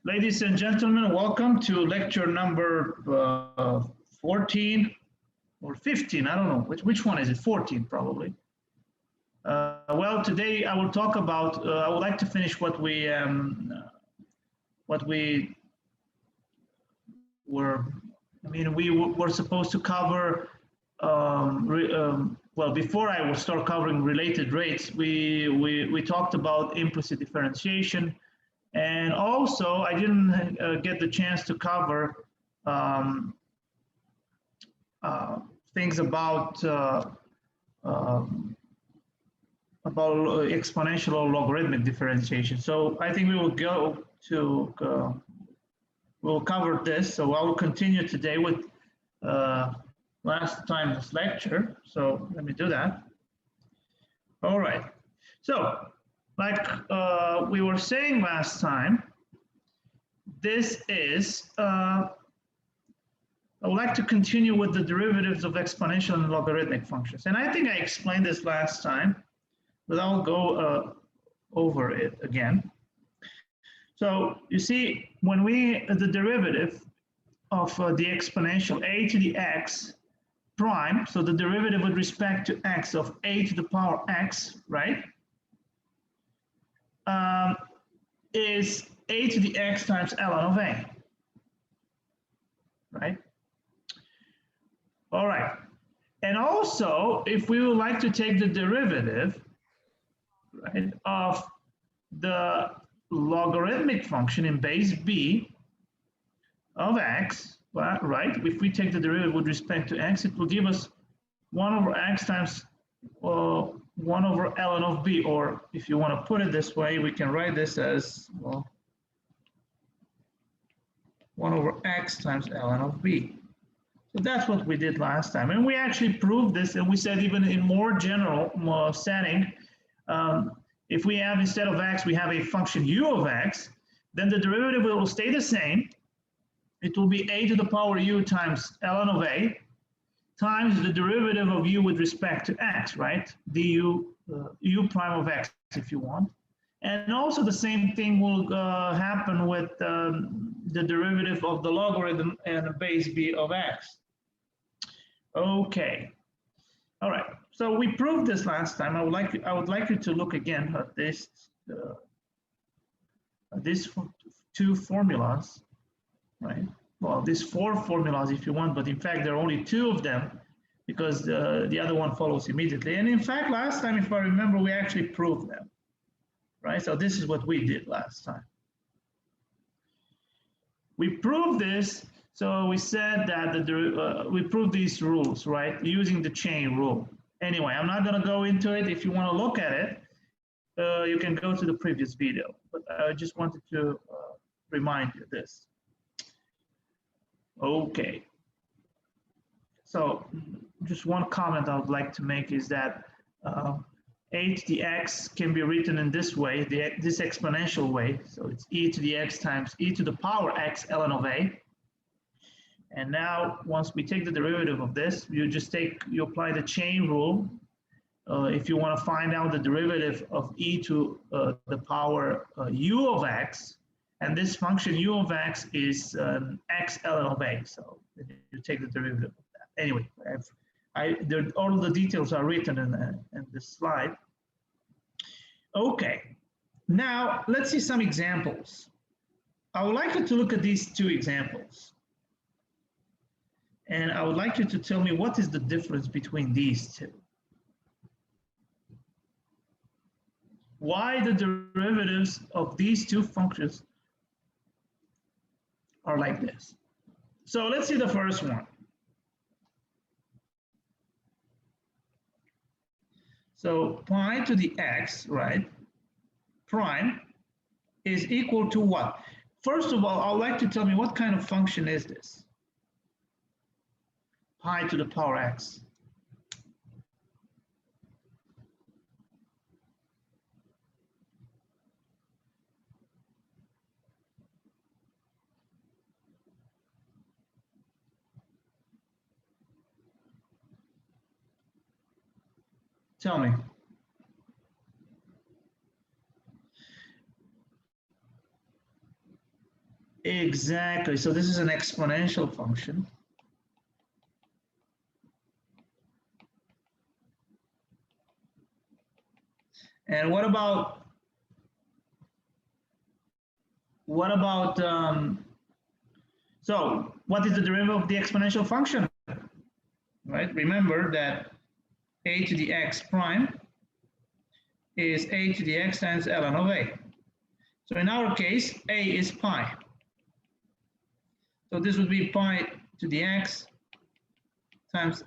Ladies and gentlemen, welcome to lecture number 14 or 15. I don't know which one is it. 14 probably. Well, today I will talk about. I would like to finish what we were. I mean, we were supposed to cover. Well, before I will start covering related rates, we talked about implicit differentiation. And also, I didn't get the chance to cover things about exponential or logarithmic differentiation. So I think we will go to we'll cover this. So I will continue today with last time's lecture. So let me do that. All right. So, like we were saying last time, this is, I would like to continue with the derivatives of exponential and logarithmic functions. And I think I explained this last time, but I'll go over it again. So you see, when the derivative of the exponential a to the x prime, so the derivative with respect to x of a to the power x, right? Is a to the x times ln of a, right? All right. And also, if we would like to take the derivative, right, of the logarithmic function in base b of x, right? If we take the derivative with respect to x, it will give us 1 over x times 1 over ln of b, or if you want to put it this way, we can write this as, well, 1 over x times ln of b. So that's what we did last time. And we actually proved this, and we said even in more general setting, if we have, instead of x, we have a function u of x, then the derivative will stay the same. It will be a to the power u times ln of a times the derivative of u with respect to x, right? du u prime of x, if you want. And also the same thing will happen with the derivative of the logarithm and base b of x. Okay. All right. So we proved this last time. I would like you to look again at this these two formulas, right? Well, these 4 formulas if you want, but in fact there are only 2 of them because the other one follows immediately. And in fact, last time, if I remember, we actually proved them, right? So this is what we did last time. We proved this. So we said that we proved these rules, right, using the chain rule. Anyway, I'm not going to go into it. If you want to look at it, you can go to the previous video. But I just wanted to remind you this. Okay. So just one comment I would like to make is that a to the x can be written in this way, this exponential way. So it's e to the x times e to the power x ln of a. And now, once we take the derivative of this, you apply the chain rule. If you want to find out the derivative of e to the power u of x, and this function u of x is x ln of a. So you take the derivative of that. Anyway, all of the details are written in this slide. Okay, now let's see some examples. I would like you to look at these 2 examples. And I would like you to tell me what is the difference between these 2. Why the derivatives of these 2 functions are like this. So let's see the first one. So pi to the x, right, prime is equal to what? First of all, I'd like to tell me what kind of function is this? Pi to the power x. Tell me. Exactly. So this is an exponential function. And what about so what is the derivative of the exponential function? Right? Remember that a to the x prime is a to the x times ln of a. So in our case, a is pi. So this would be pi to the x times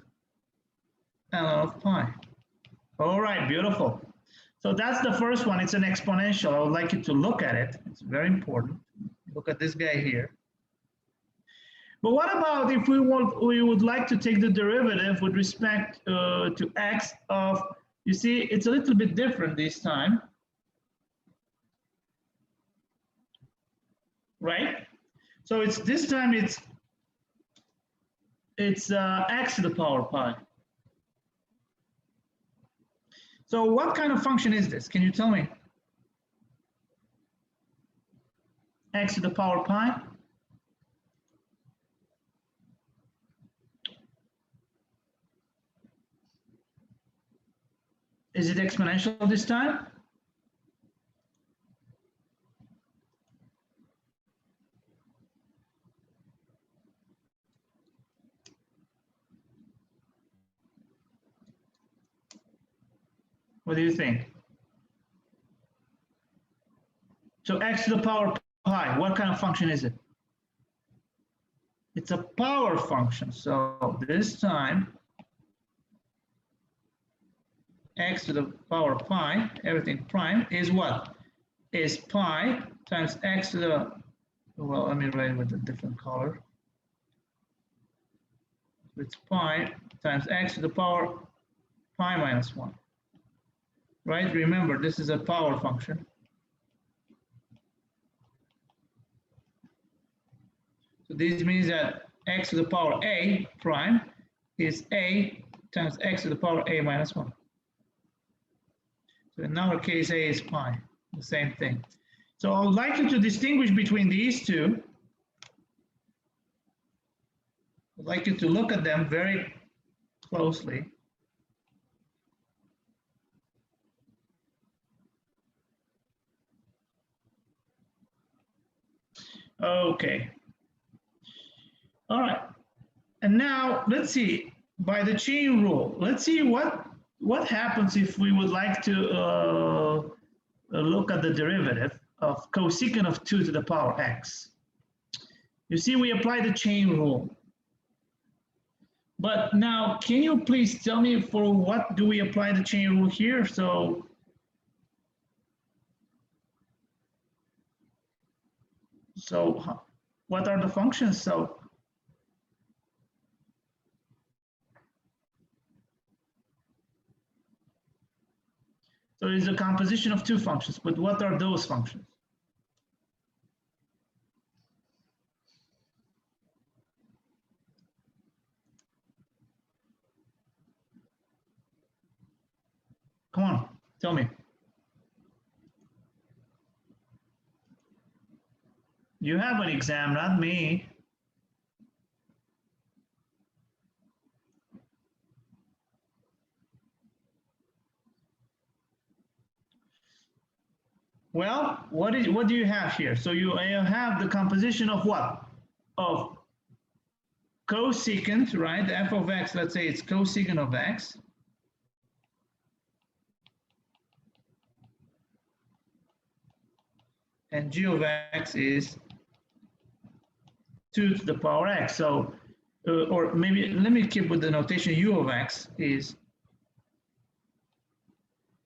ln of pi. All right, beautiful. So that's the first one. It's an exponential. I would like you to look at it. It's very important. Look at this guy here. But what about if we would like to take the derivative with respect to x of, you see, it's a little bit different this time, right? So it's this time it's x to the power pi. So what kind of function is this? Can you tell me? X to the power pi? Is it exponential this time? What do you think? So x to the power pi, what kind of function is it? It's a power function. So this time, x to the power pi, everything prime, is what? Is pi times x to the, well, let me write it with a different color. It's pi times x to the power pi minus 1. Right? Remember, this is a power function. So this means that x to the power a prime is a times x to the power a minus 1. So in our case, a is pi, the same thing. So I would like you to distinguish between these two. I'd like you to look at them very closely. Okay. All right. And now let's see, by the chain rule, let's see what happens if we would like to look at the derivative of cosecant of 2 to the power x. You see, we apply the chain rule. But now, can you please tell me for what do we apply the chain rule here? So what are the functions? So it's a composition of two functions, but what are those functions? Come on, tell me. You have an exam, not me. Well, what do you have here? So you have the composition of what? Of cosecant, right? F of x, let's say it's cosecant of x. And g of x is 2 to the power x. So, or maybe let me keep with the notation u of x is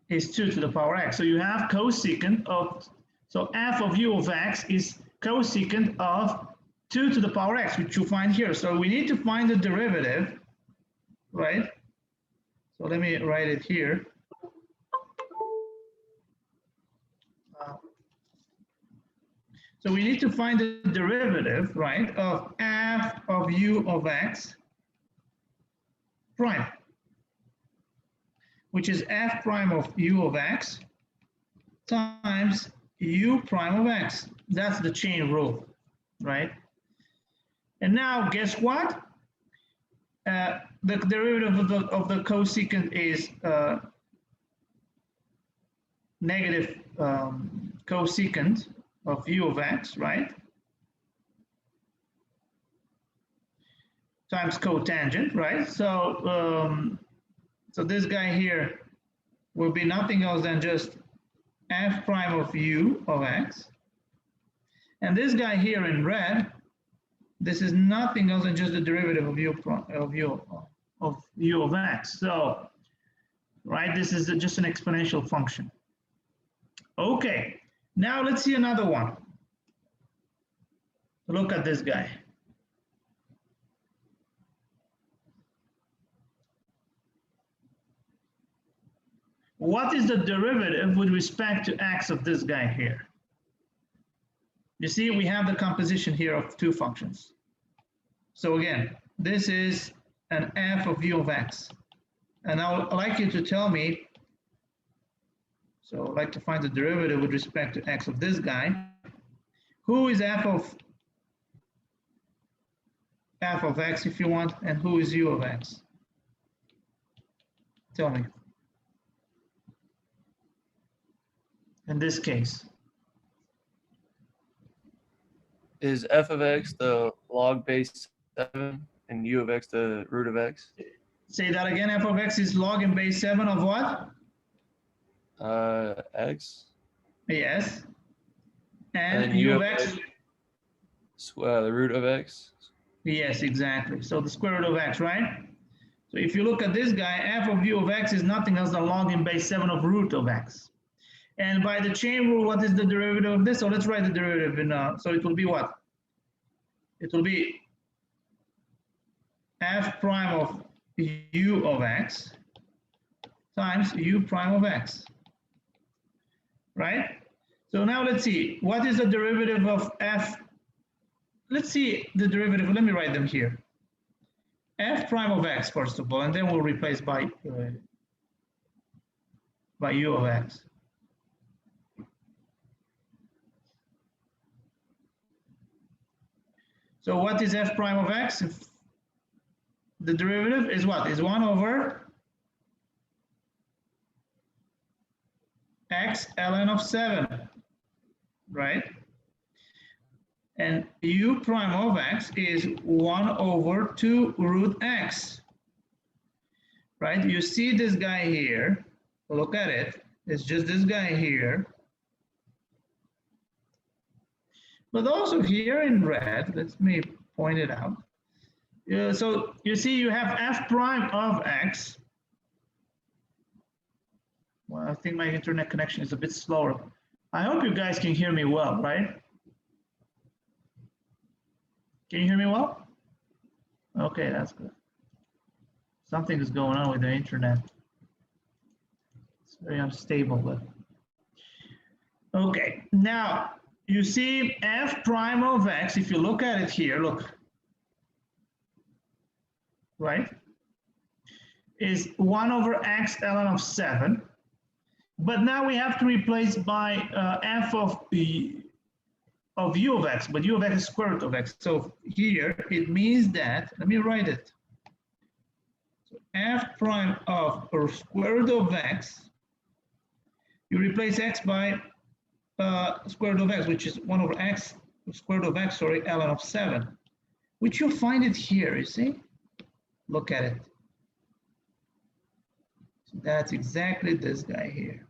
2 to the power x. So you have cosecant of, so f of u of x is cosecant of 2 to the power x, which you find here. So we need to find the derivative, right? So let me write it here. So we need to find the derivative, right, of f of u of x prime, which is f prime of u of x times u prime of x. That's the chain rule. right? And now guess what? The derivative of the cosecant is negative cosecant of u of x, right? Times cotangent, right? So this guy here will be nothing else than just f prime of u of x. And this guy here in red, this is nothing else than just the derivative of u of x. So, right, this is just an exponential function. Okay, now let's see another one. Look at this guy. What is the derivative with respect to x of this guy here? You see, we have the composition here of two functions. So again, this is an f of u of x. And I'd like you to tell me, so I'd like to find the derivative with respect to x of this guy. Who is f of x if you want, and who is u of x? Tell me. In this case. Is f of x the log base 7 and u of x the root of x? Say that again. F of x is log in base 7 of what? X. Yes. And u of x? The root of x. Yes, exactly. So the square root of x, right? So if you look at this guy, f of u of x is nothing else than log in base 7 of root of x. And by the chain rule, what is the derivative of this? So let's write the derivative in, so it will be what? It will be f prime of u of x times u prime of x, right? So now let's see, what is the derivative of f? Let's see the derivative, let me write them here. F prime of x, first of all, and then we'll replace by u of x. So what is f prime of x? If the derivative is what? Is 1 over x ln of 7, right? And u prime of x is 1 over 2 root x, right? You see this guy here, look at it, it's just this guy here. But also here in red, let me point it out. So you see you have f prime of x. Well, I think my internet connection is a bit slower. I hope you guys can hear me well, right? Can you hear me well? Okay, that's good. Something is going on with the internet. It's very unstable, but okay. Now you see f prime of x, if you look at it here, look, right, is 1 over x ln of 7. But now we have to replace by f of u of x, but u of x is square root of x. So here it means that, let me write it. So f prime of square root of x, you replace x by square root of x, which is 1 over x, square root of x, sorry, ln of 7, which you'll find it here, you see? Look at it. So that's exactly this guy here.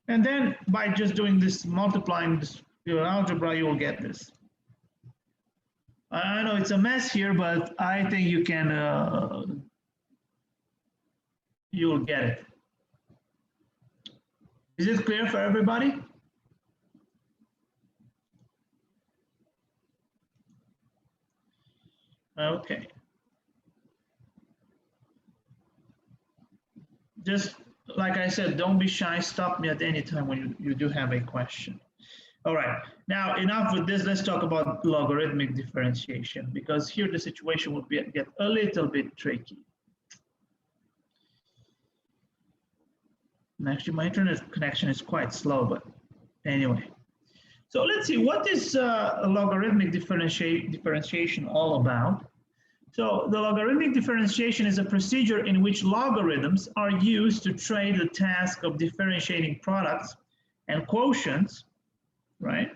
And then by just doing this, multiplying this algebra, you will get this. I know it's a mess here, but I think you can, you'll get it. Is it clear for everybody? Okay. Just like I said, don't be shy. Stop me at any time when you do have a question. All right. Now, enough with this. Let's talk about logarithmic differentiation, because here the situation will get a little bit tricky. And actually, my internet connection is quite slow, but anyway. So let's see, what is logarithmic differentiation all about? So the logarithmic differentiation is a procedure in which logarithms are used to trade the task of differentiating products and quotients, right,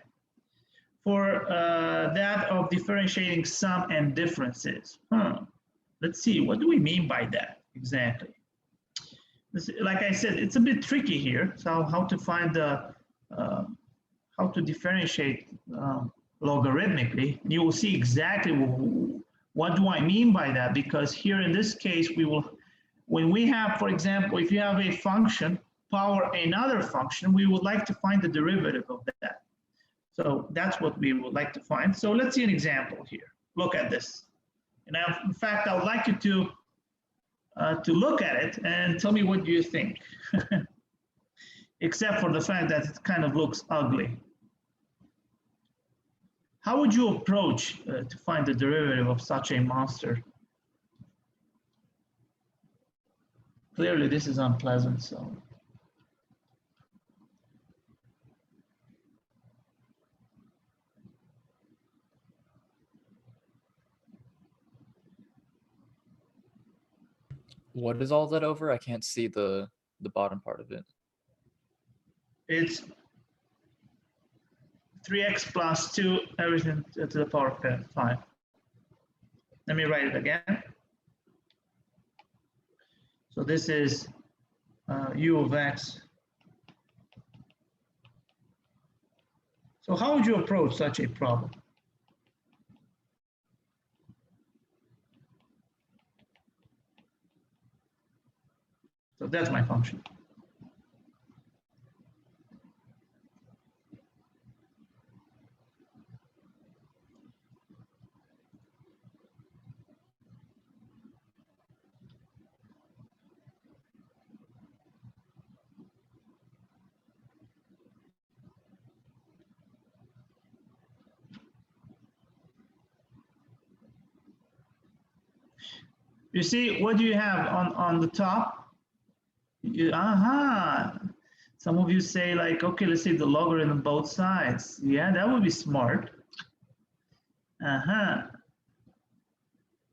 for that of differentiating sum and differences. Let's see, what do we mean by that exactly? Like I said, it's a bit tricky here. So how to find the, how to differentiate logarithmically. You will see exactly what do I mean by that, because here in this case, we will, when we have, for example, if you have a function power another function, we would like to find the derivative of that. So that's what we would like to find. So let's see an example here. Look at this. And in fact, I would like you to look at it and tell me what you think, except for the fact that it kind of looks ugly. How would you approach to find the derivative of such a monster? Clearly, this is unpleasant, so. What is all that over? I can't see the bottom part of it. It's 3x plus 2, everything to the power of 5. Let me write it again. So this is u of x. So how would you approach such a problem? So that's my function. You see, what do you have on the top? Some of you say like, okay, let's say the logarithm both sides. Yeah, that would be smart.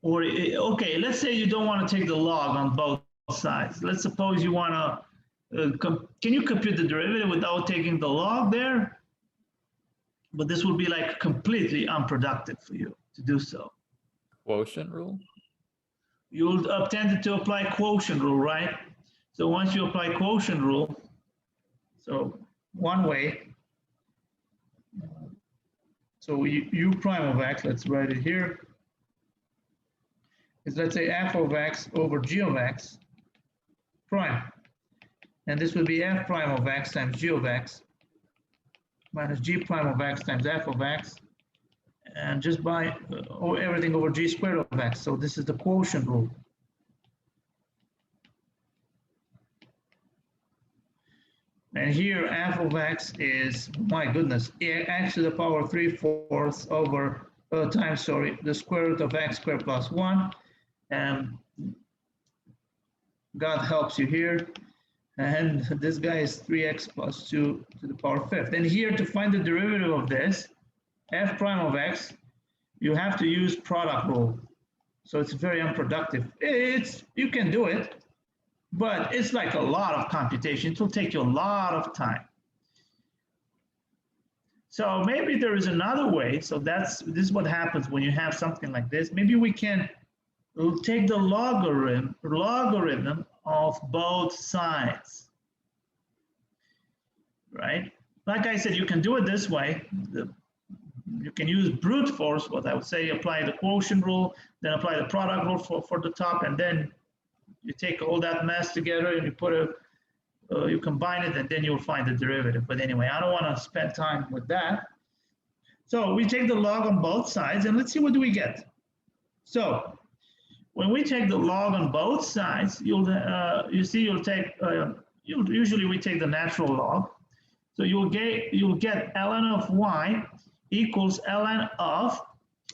Or, okay, let's say you don't want to take the log on both sides. Let's suppose you want to, can you compute the derivative without taking the log there? But this would be like completely unproductive for you to do so. Quotient rule? You'll tend to apply quotient rule, right? So once you apply quotient rule, so one way, so u prime of x, let's write it here, is let's say f of x over g of x prime. And this would be f prime of x times g of x minus g prime of x times f of x, and just by everything over g squared of x. So this is the quotient rule. And here f of x is, my goodness, x to the power 3/4 over times, sorry, the square root of x squared plus 1. And God helps you here. And this guy is 3x plus 2 to the power 5th. And here, to find the derivative of this, f prime of x, you have to use product rule. So it's very unproductive. You can do it, but it's like a lot of computation. It will take you a lot of time. So maybe there is another way. So this is what happens when you have something like this. Maybe we'll take the logarithm of both sides, right? Like I said, you can do it this way. You can use brute force, what I would say, apply the quotient rule, then apply the product rule for the top, and then you take all that mess together and you combine it, and then you'll find the derivative. But anyway, I don't want to spend time with that. So we take the log on both sides, and let's see what do we get. So when we take the log on both sides, usually we take the natural log. So you'll get ln of y equals ln of,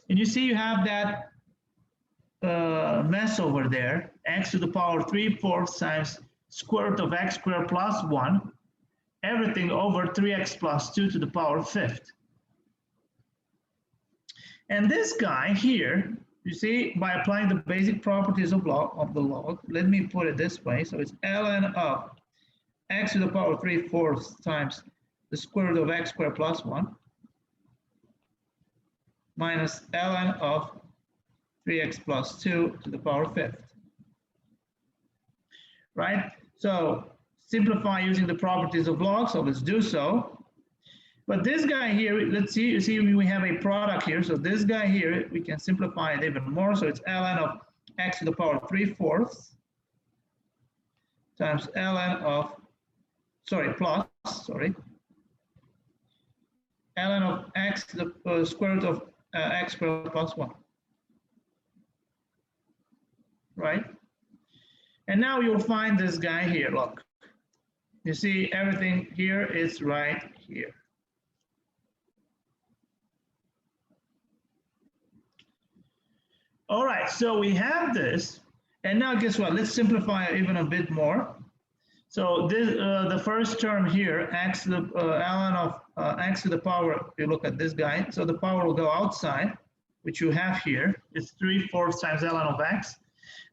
and you see you have that mess over there, x to the power 3/4 times square root of x squared plus 1, everything over 3x plus 2 to the power 5th. And this guy here, you see, by applying the basic properties of the log, let me put it this way. So it's ln of x to the power 3/4 times the square root of x squared plus 1 minus ln of 3x plus 2 to the power 5th. Right? So simplify using the properties of log, so let's do so. But this guy here, let's see, you see we have a product here, so this guy here, we can simplify it even more, so it's ln of x to the power 3/4 times ln of, plus ln of x to the square root of x squared plus 1. Right? And now you'll find this guy here, look. You see everything here is right here. All right, so we have this, and now guess what? Let's simplify it even a bit more. So this, the first term here, x to the ln of x to the power, you look at this guy, so the power will go outside, which you have here. It's 3/4 times ln of x.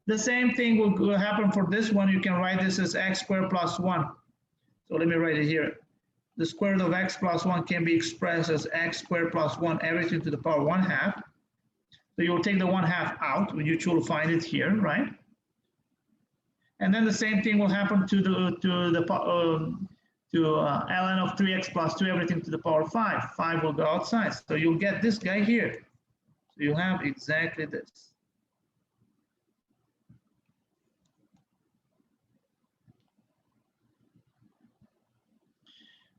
The same thing will happen for this one. You can write this as x squared plus 1. So let me write it here. The square root of x plus 1 can be expressed as x squared plus 1, everything to the power 1/2. So you'll take the 1/2 out, which you'll find it here, right? And then the same thing will happen to ln of 3x plus 2, everything to the power 5. 5 will go outside. So you'll get this guy here. So you have exactly this.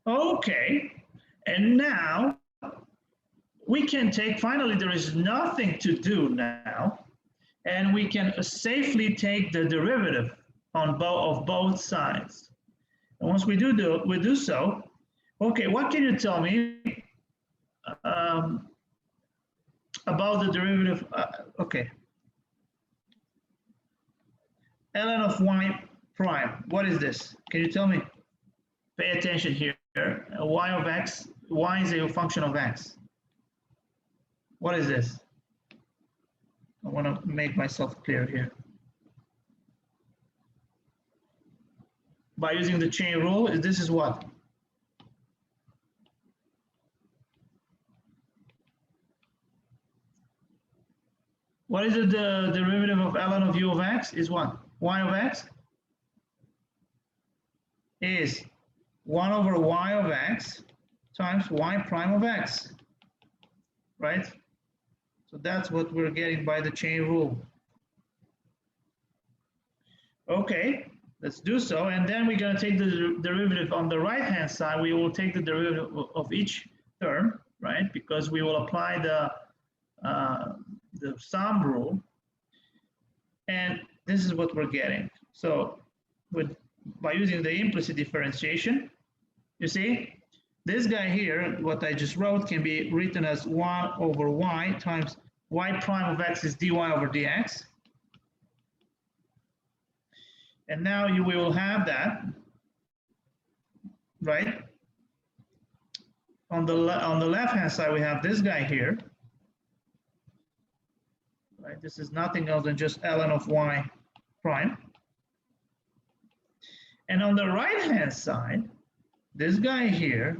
Okay, and now we can take, finally, there is nothing to do now, and we can safely take the derivative of both sides. And once we do so, okay, what can you tell me about the derivative? Okay, ln of y prime, what is this? Can you tell me? Pay attention here. Y of x, y is a function of x. What is this? I want to make myself clear here. By using the chain rule, this is what? What is the derivative of ln of u of x? Is what? Y of x is 1 over y of x times y prime of x, right? So that's what we're getting by the chain rule. Okay, let's do so. And then we're going to take the derivative on the right-hand side. We will take the derivative of each term, right? Because we will apply the sum rule. And this is what we're getting. So by using the implicit differentiation, you see, this guy here, what I just wrote, can be written as 1 over y times y prime of x is dy over dx. And now we will have that, right? On the left-hand side, we have this guy here. Right? This is nothing else than just ln of y prime. And on the right-hand side, this guy here,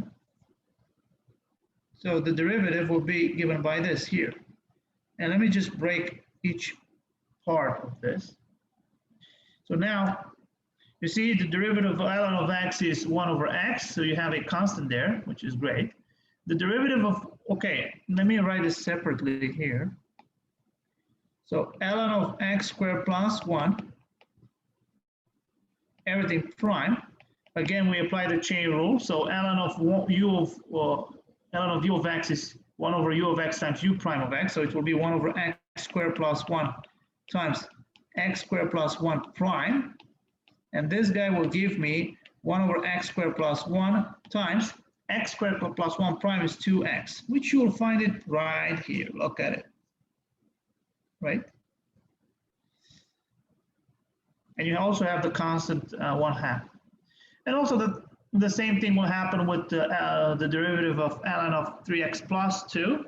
so the derivative will be given by this here. And let me just break each part of this. So now, you see the derivative of ln of x is 1 over x, so you have a constant there, which is great. The derivative of, okay, let me write this separately here. So ln of x squared plus 1, everything prime. Again, we apply the chain rule. So ln of u of x is 1 over u of x times u prime of x. So it will be 1 over x squared plus 1 times x squared plus 1 prime. And this guy will give me 1 over x squared plus 1 times x squared plus 1 prime is 2x, which you will find it right here. Look at it. Right? And you also have the constant 1/2. And also the same thing will happen with the derivative of ln of 3x plus 2.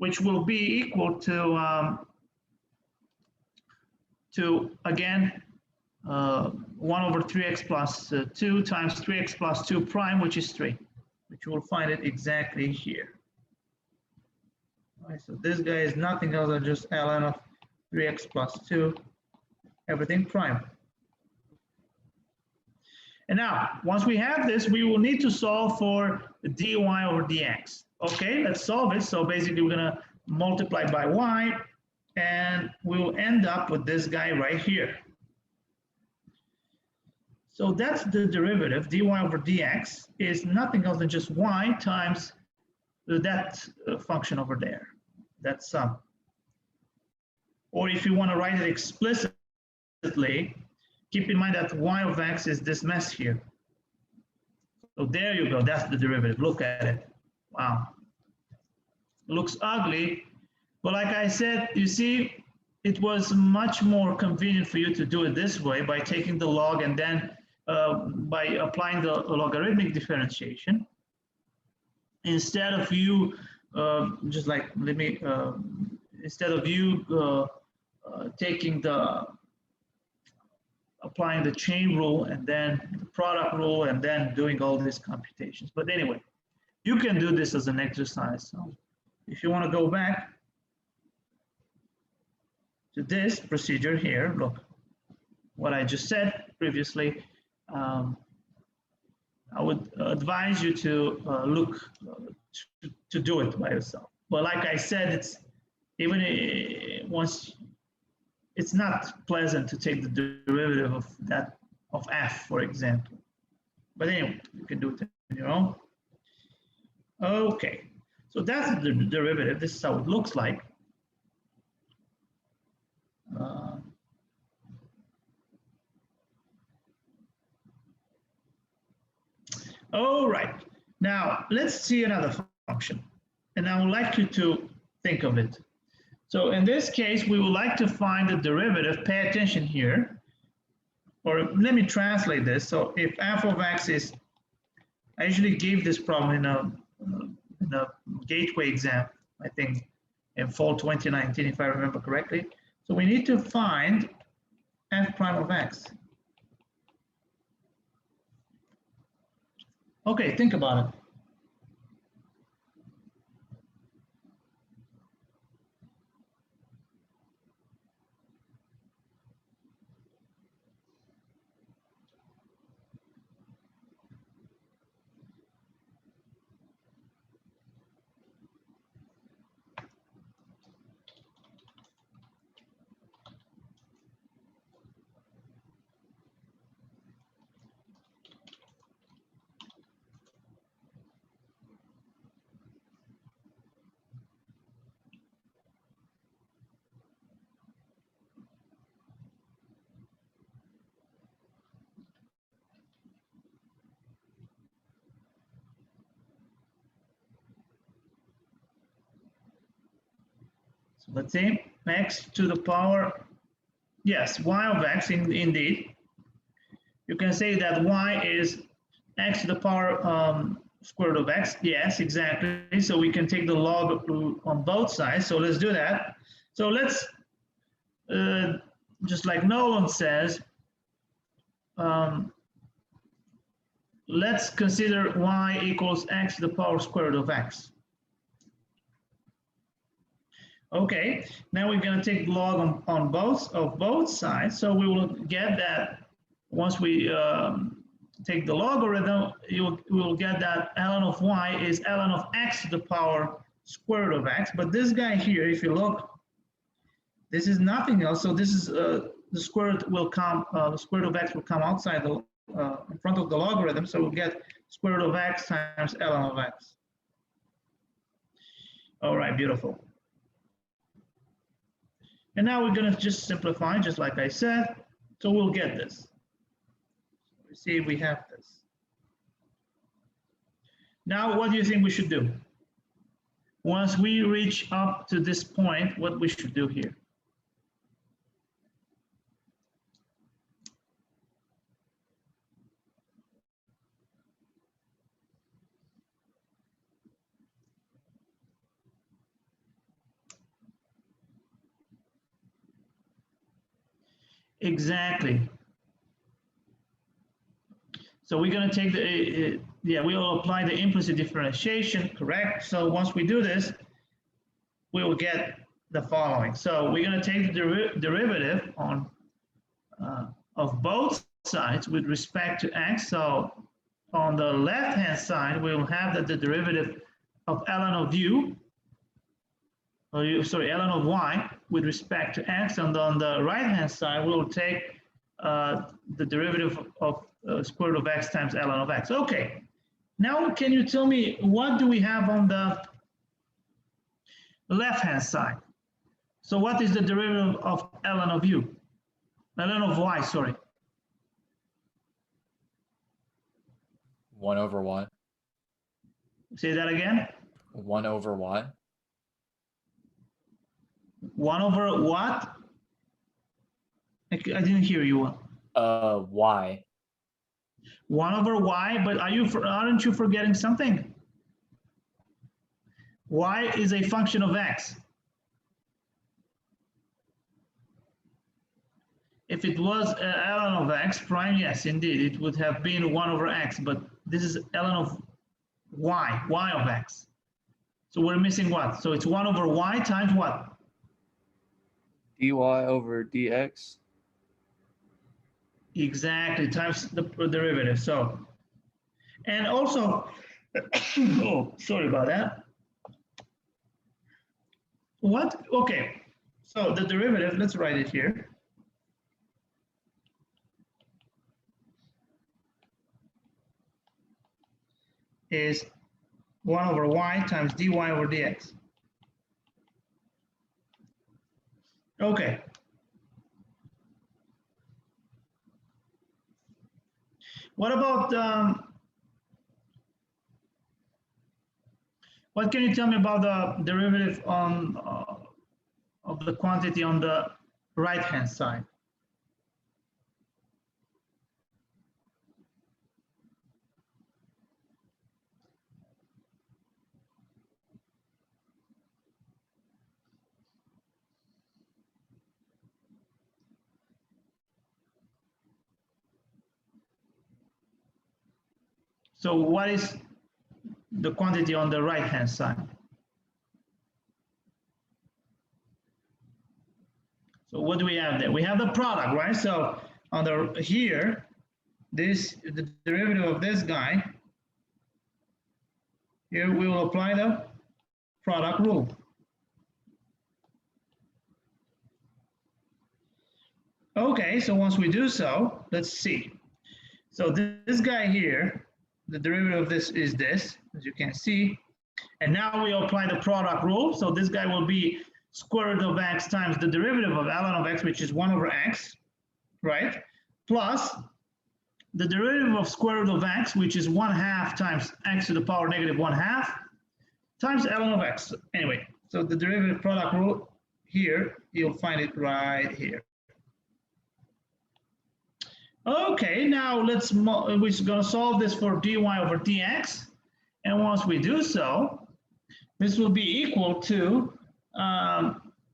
which will be equal to again, 1 over 3x plus 2 times 3x plus 2 prime, which is 3, which you will find it exactly here. All right, so this guy is nothing else than just ln of 3x plus 2, everything prime. And now, once we have this, we will need to solve for dy over dx. Okay, let's solve it. So basically, we're going to multiply by y, and we will end up with this guy right here. So that's the derivative, dy over dx is nothing else than just y times that function over there, that sum. Or if you want to write it explicitly, keep in mind that y of x is this mess here. So there you go, that's the derivative. Look at it. Wow. It looks ugly, but like I said, you see, it was much more convenient for you to do it this way by taking the log and then by applying the logarithmic differentiation. Instead of you, just like, let me, instead of you taking applying the chain rule and then the product rule and then doing all these computations. But anyway, you can do this as an exercise. So if you want to go back to this procedure here, look, what I just said previously, I would advise you to look to do it by yourself. But like I said, it's even once it's not pleasant to take the derivative of that of f, for example. But anyway, you can do it on your own. Okay, so that's the derivative. This is how it looks like. All right, now let's see another function, and I would like you to think of it. So in this case, we would like to find the derivative. Pay attention here, or let me translate this. So if f of x is, I usually gave this problem in a gateway exam, I think in fall 2019, if I remember correctly. So we need to find f prime of x. Okay, think about it. So let's see, x to the power, yes, y of x, indeed. You can say that y is x to the power square root of x. Yes, exactly. So we can take the log on both sides. So let's do that. So let's, just like Nolan says, let's consider y equals x to the power square root of x. Okay, now we're going to take log on both sides. So we will get that once we take the logarithm, we will get that ln of y is ln of x to the power square root of x. But this guy here, if you look, this is nothing else. So this is the square root will come, the square root of x will come outside the in front of the logarithm. So we'll get square root of x times ln of x. All right, beautiful. And now we're going to just simplify, just like I said. So we'll get this. We see we have this. Now, what do you think we should do? Once we reach up to this point, what we should do here? Exactly. So we're going to take the, yeah, we will apply the implicit differentiation, correct? So once we do this, we will get the following. So we're going to take the derivative on of both sides with respect to x. So on the left-hand side, we will have that the derivative of ln of u, sorry, ln of y with respect to x. And on the right-hand side, we will take the derivative of square root of x times ln of x. Okay. Now, can you tell me what do we have on the left-hand side? So what is the derivative of ln of u? ln of y, sorry. 1 over y. Say that again. 1 over y. 1 over what? I didn't hear you. Y. 1 over y, but aren't you forgetting something? Y is a function of x. If it was ln of x prime, yes, indeed, it would have been 1 over x, but this is ln of y of x. So we're missing what? So it's 1 over y times what? dy over dx. Exactly, times the derivative. So, and also, oh, sorry about that. What? Okay, so the derivative, let's write it here. Is 1 over y times dy over dx. Okay. What about, what can you tell me about the derivative on of the quantity on the right-hand side? So what is the quantity on the right-hand side? So what do we have there? We have the product, right? So on the here, the derivative of this guy, here we will apply the product rule. Okay, so once we do so, let's see. So this guy here, the derivative of this is this, as you can see. And now we apply the product rule. So this guy will be square root of x times the derivative of ln of x, which is 1 over x, right? Plus the derivative of square root of x, which is 1/2 times x to the power negative 1/2 times ln of x. Anyway, so the derivative product rule here, you'll find it right here. Okay, now we're going to solve this for dy over dx. And once we do so, this will be equal to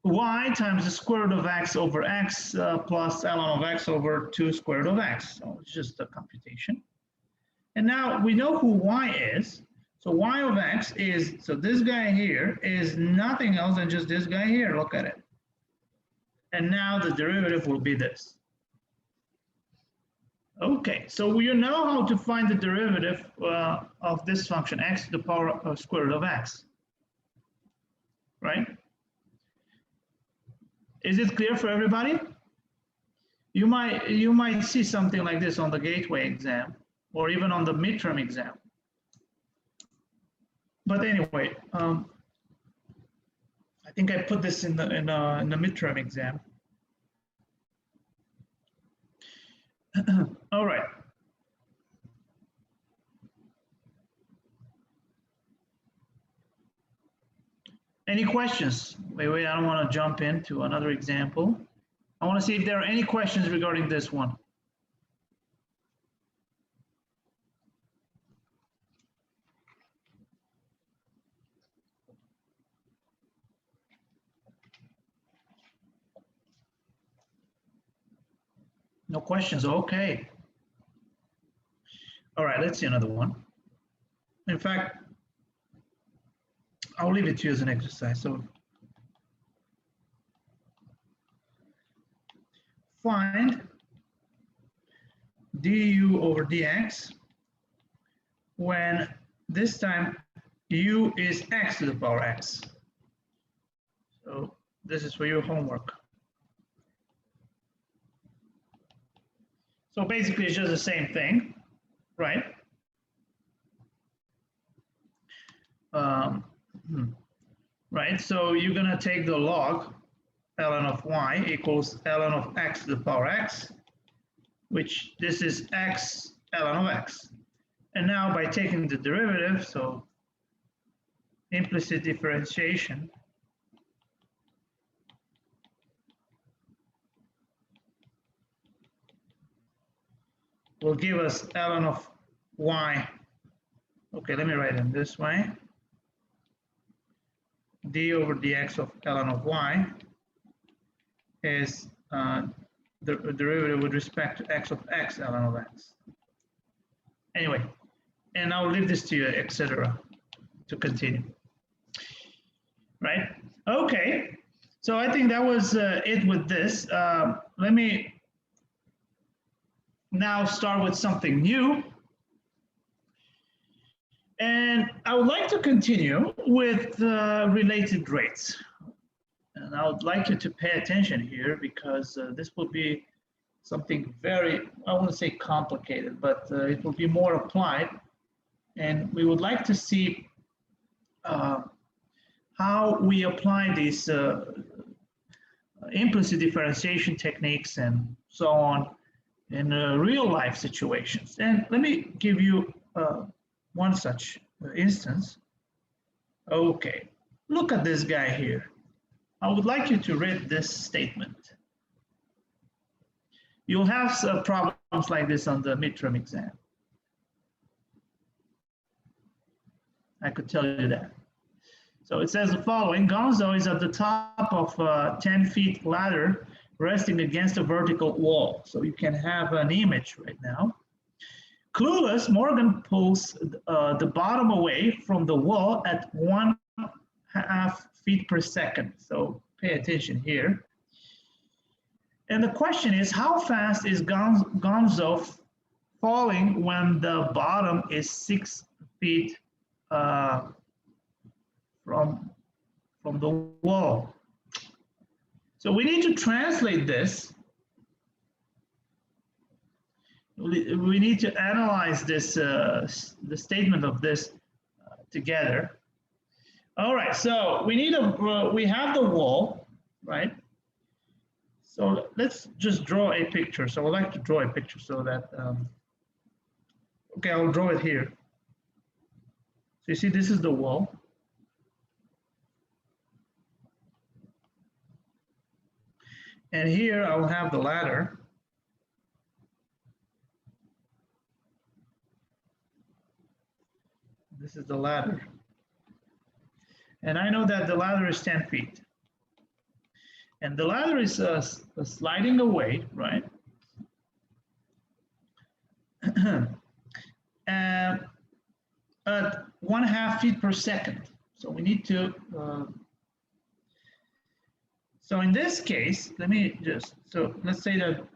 y times the square root of x over x plus ln of x over 2 square root of x. So it's just a computation. And now we know who y is. So y of x is, so this guy here is nothing else than just this guy here. Look at it. And now the derivative will be this. Okay, so you know how to find the derivative of this function, x to the power of square root of x, right? Is it clear for everybody? You might see something like this on the gateway exam or even on the midterm exam. But anyway, I think I put this in the midterm exam. All right. Any questions? Wait, I don't want to jump into another example. I want to see if there are any questions regarding this one. No questions? Okay. All right, let's see another one. In fact, I'll leave it to you as an exercise. So find du over dx when this time u is x to the power x. So this is for your homework. So basically it's just the same thing, right? Right, so you're gonna take the log ln of y equals ln of x to the power x, which this is x ln of x. And now by taking the derivative, so implicit differentiation, will give us ln of y. Okay, let me write it this way. D over dx of ln of y is the derivative with respect to x of x ln of x. Anyway, and I'll leave this to you, etc., to continue. Right? Okay. So I think that was it with this. Let me now start with something new. And I would like to continue with related rates. And I would like you to pay attention here because this will be something very, I won't say complicated, but it will be more applied. And we would like to see how we apply these implicit differentiation techniques and so on in real life situations. And let me give you one such instance. Okay, look at this guy here. I would like you to read this statement. You'll have some problems like this on the midterm exam. I could tell you that. So it says the following: Gonzo is at the top of a 10 feet ladder resting against a vertical wall. So you can have an image right now. Clueless, Morgan pulls the bottom away from the wall at 1/2 feet per second. So pay attention here. And the question is, how fast is Gonzo falling when the bottom is 6 feet from the wall? So we need to translate this. We need to analyze this, the statement of this together. All right, so we need we have the wall, right? So let's just draw a picture. So I'd like to draw a picture so that, okay, I'll draw it here. So you see, this is the wall. And here I will have the ladder. This is the ladder. And I know that the ladder is 10 feet. And the ladder is sliding away, right? And at 1/2 feet per second. So we need to, so in this case, let me just, so let's say that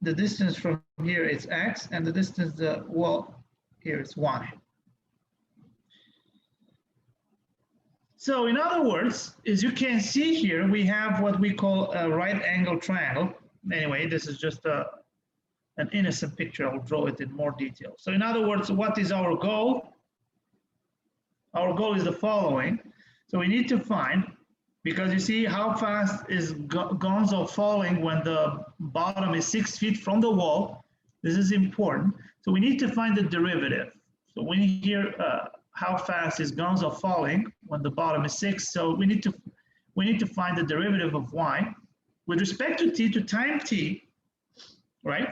the distance from here is x and the distance, the wall here is y. So in other words, as you can see here, we have what we call a right angle triangle. Anyway, this is just an innocent picture. I'll draw it in more detail. So in other words, what is our goal? Our goal is the following. So we need to find, because you see how fast is Gonzo falling when the bottom is 6 feet from the wall. This is important. So we need to find the derivative. So when you hear how fast is Gonzo falling when the bottom is 6, so we need to find the derivative of y with respect to t, to time t, right?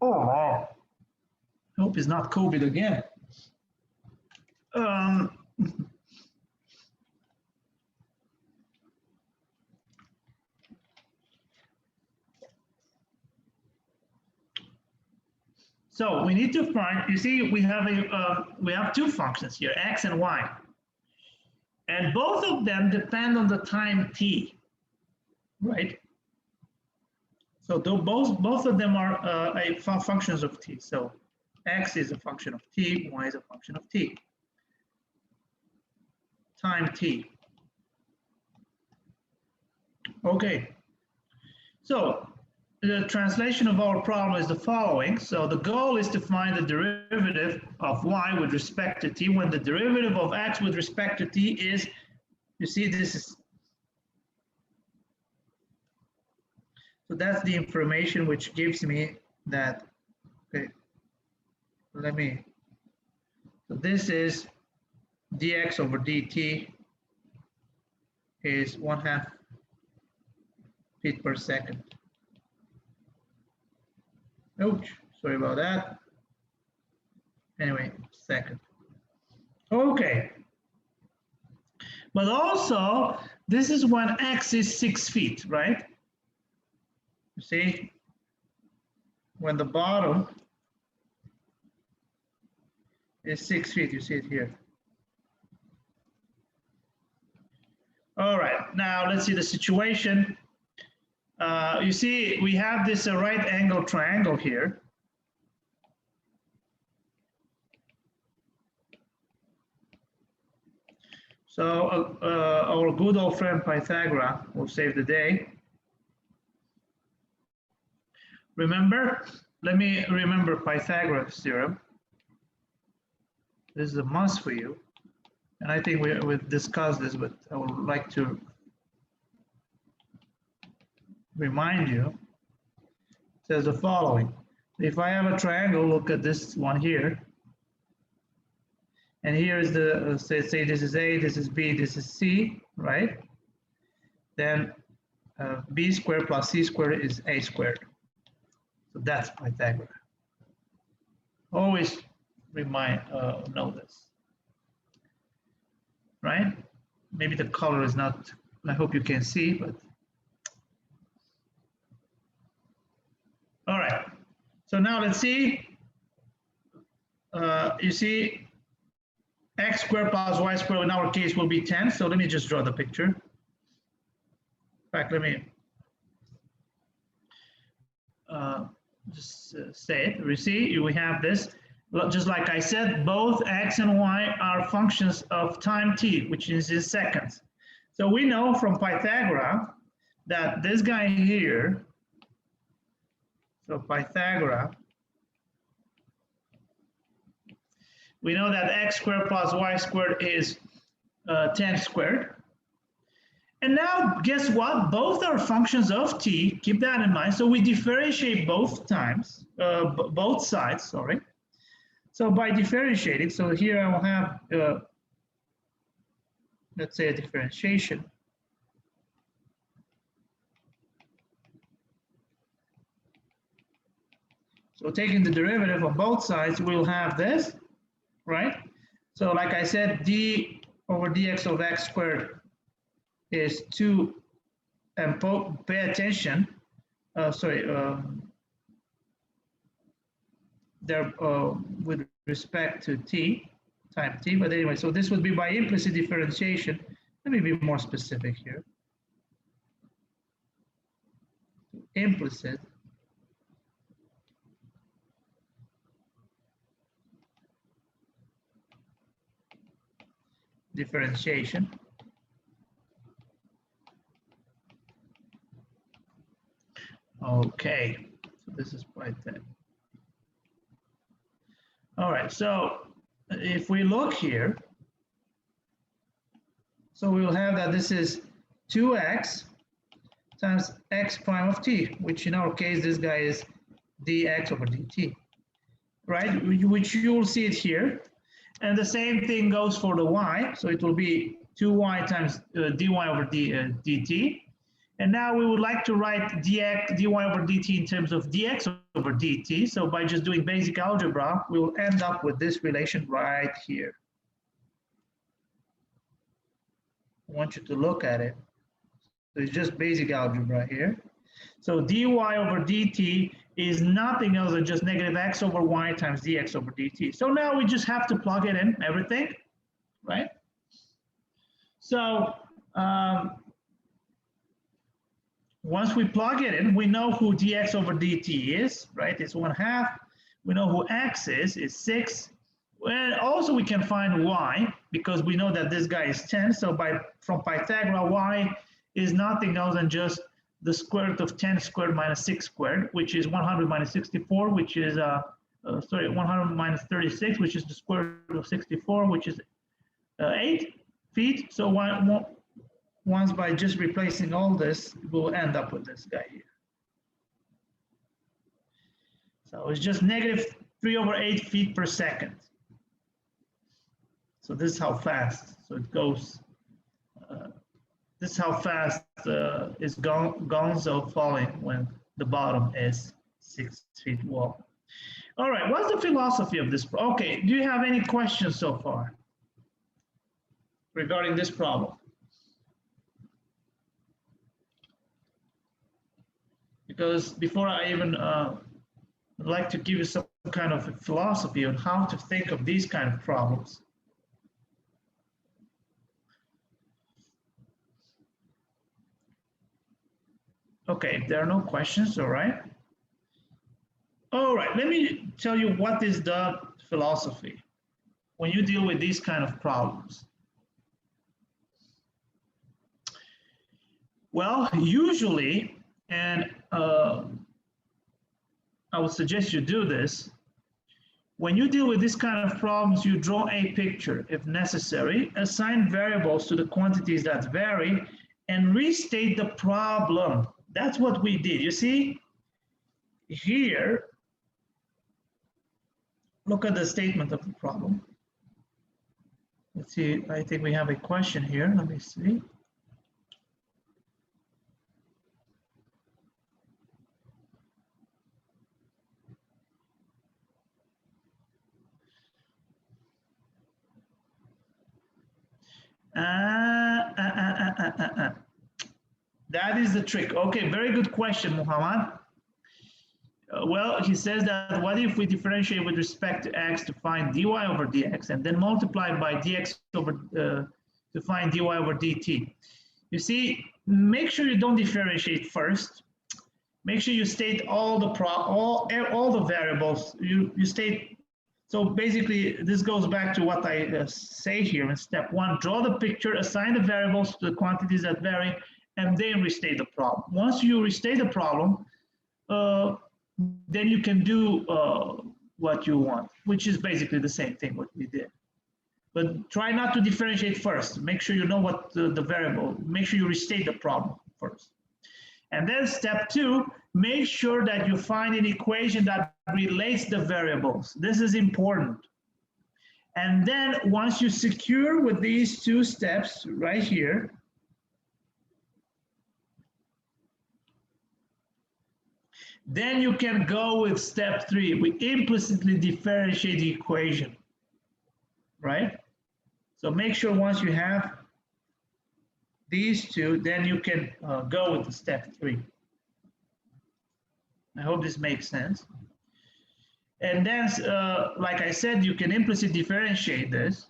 Oh wow! Hope it's not COVID again. So we need to find, you see, we have two functions here, x and y. And both of them depend on the time t, right? So both of them are functions of t. So x is a function of t, y is a function of t. Time t. Okay. So the translation of our problem is the following. So the goal is to find the derivative of y with respect to t when the derivative of x with respect to t is, you see, this is, so that's the information which gives me that, okay, so this is dx over dt is 1/2 feet per second. Ouch, sorry about that. Anyway, second. Okay. But also, this is when x is 6 feet, right? You see, when the bottom is 6 feet, you see it here. All right, now let's see the situation. You see, we have this right angle triangle here. So our good old friend Pythagoras will save the day. Remember, let me remember Pythagoras theorem. This is a must for you. And I think we've discussed this, but I would like to remind you. It says the following. If I have a triangle, look at this one here. And here is the, say this is A, this is B, this is C, right? Then B squared plus C squared is A squared. So that's Pythagoras. Always know this, right? Maybe the color is not, I hope you can see, but. All right, so now let's see, you see, x squared plus y squared in our case will be 10. So let me just draw the picture. In fact, let me just say it. You see, we have this. Just like I said, both x and y are functions of time t, which is in seconds. So we know from Pythagoras that this guy here, so Pythagoras, we know that x squared plus y squared is 10 squared. And now, guess what? Both are functions of t. Keep that in mind. So we differentiate both sides, sorry. So by differentiating, so here I will have, let's say, a differentiation. So taking the derivative of both sides, we'll have this, right? So like I said, d over dx of x squared is 2, and pay attention, there with respect to t, time t, but anyway, so this would be by implicit differentiation. Let me be more specific here. Implicit differentiation. Okay, so this is quite that. All right, so if we look here, so we will have that this is 2x times x prime of t, which in our case, this guy is dx over dt, right? Which you will see it here. And the same thing goes for the y. So it will be 2y times dy over dt. And now we would like to write dy over dt in terms of dx over dt. So by just doing basic algebra, we will end up with this relation right here. I want you to look at it. So it's just basic algebra here. So dy over dt is nothing else than just negative x over y times dx over dt. So now we just have to plug it in, everything, right? So once we plug it in, we know who dx over dt is, right? It's 1/2. We know who x is 6. Well, also we can find y because we know that this guy is 10. So from Pythagoras, y is nothing else than just the square root of 10 squared minus 6 squared, which is 100 minus 64, which is 100 minus 36, which is the square root of 64, which is 8 feet. So once by just replacing all this, we'll end up with this guy here. So it's just negative 3 over 8 feet per second. So this is how fast. So it goes. This is how fast is gonzo falling when the bottom is 6 feet wall. All right, what's the philosophy of this? Okay, do you have any questions so far regarding this problem? Because before I even I'd like to give you some kind of a philosophy on how to think of these kind of problems. Okay, there are no questions, all right. All right, let me tell you what is the philosophy when you deal with these kind of problems. Well, usually, and I would suggest you do this, when you deal with this kind of problems, you draw a picture if necessary, assign variables to the quantities that vary, and restate the problem. That's what we did. You see, here, look at the statement of the problem. Let's see, I think we have a question here. Let me see. That is the trick. Okay, very good question, Muhammad. Well, he says that what if we differentiate with respect to x to find dy over dx and then multiply by dx over to find dy over dt. You see, make sure you don't differentiate first. Make sure you state all the variables. You state. So basically, this goes back to what I say here in step 1. Draw the picture, assign the variables to the quantities that vary, and then restate the problem. Once you restate the problem, then you can do what you want, which is basically the same thing what we did. But try not to differentiate first. Make sure you know what the variable, make sure you restate the problem first. And then step 2, make sure that you find an equation that relates the variables. This is important. And then once you secure with these 2 steps right here, then you can go with step 3. We implicitly differentiate the equation, right? So make sure once you have these 2, then you can go with the step 3. I hope this makes sense. And then, like I said, you can implicitly differentiate this.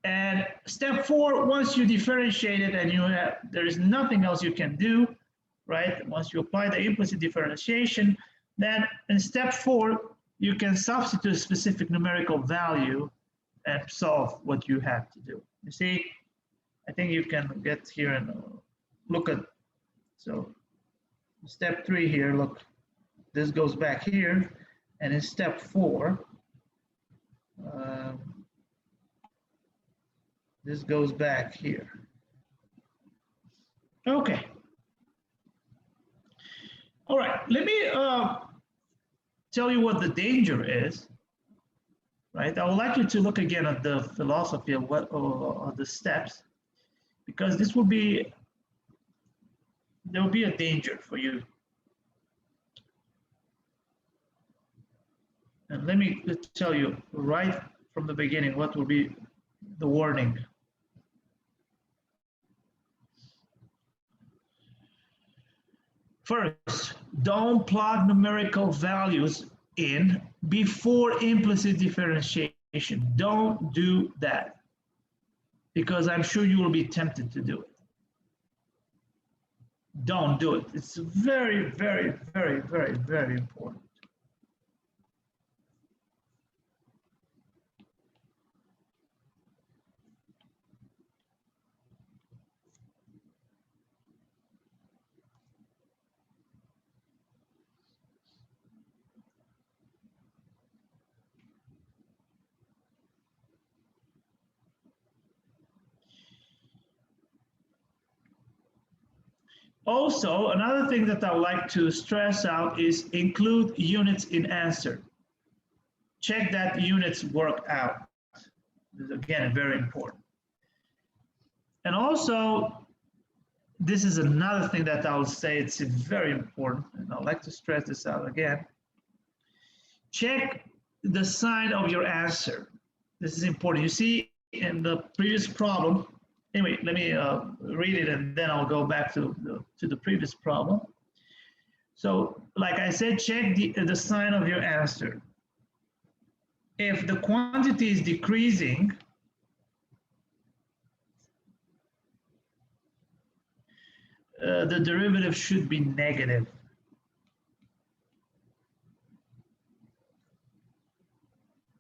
And step 4, once you differentiate it and there is nothing else you can do, right? Once you apply the implicit differentiation, then in step 4, you can substitute a specific numerical value and solve what you have to do. You see, I think you can get here and look at, so step 3 here, look, this goes back here, and in step 4, this goes back here. Okay. All right, let me tell you what the danger is, right? I would like you to look again at the philosophy of what of the steps, because this will be, there will be a danger for you. And let me tell you right from the beginning what will be the warning. First, don't plug numerical values in before implicit differentiation. Don't do that, because I'm sure you will be tempted to do it. Don't do it. It's very, very, very, very, very important. Also, another thing that I would like to stress out is include units in answer. Check that units work out. This is, again, very important. And also, this is another thing that I would say it's very important, and I'd like to stress this out again. Check the sign of your answer. This is important. You see in the previous problem, anyway, let me read it and then I'll go back to the previous problem. So, like I said, check the sign of your answer. If the quantity is decreasing, the derivative should be negative.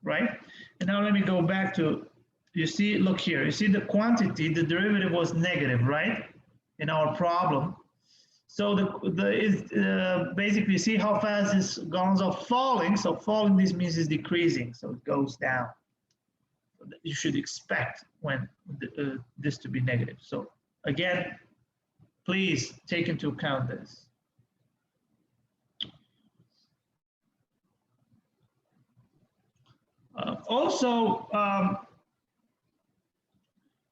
Right? And now let me go back to, you see, look here, you see the quantity, the derivative was negative, right? In our problem. So basically, see how fast this goes off falling. So falling, this means it's decreasing, so it goes down. So you should expect when this to be negative. So again, please take into account this. Also,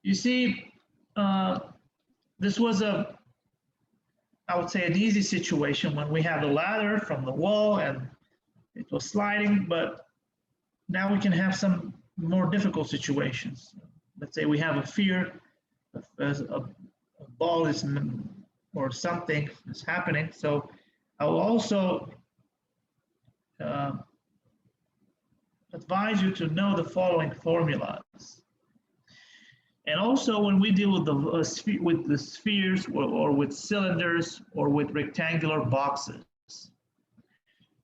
you see, this was I would say, an easy situation when we had a ladder from the wall and it was sliding, but now we can have some more difficult situations. Let's say we have a fear of a ball is, or something is happening. So I will also advise you to know the following formulas. And also when we deal with the spheres or with cylinders or with rectangular boxes.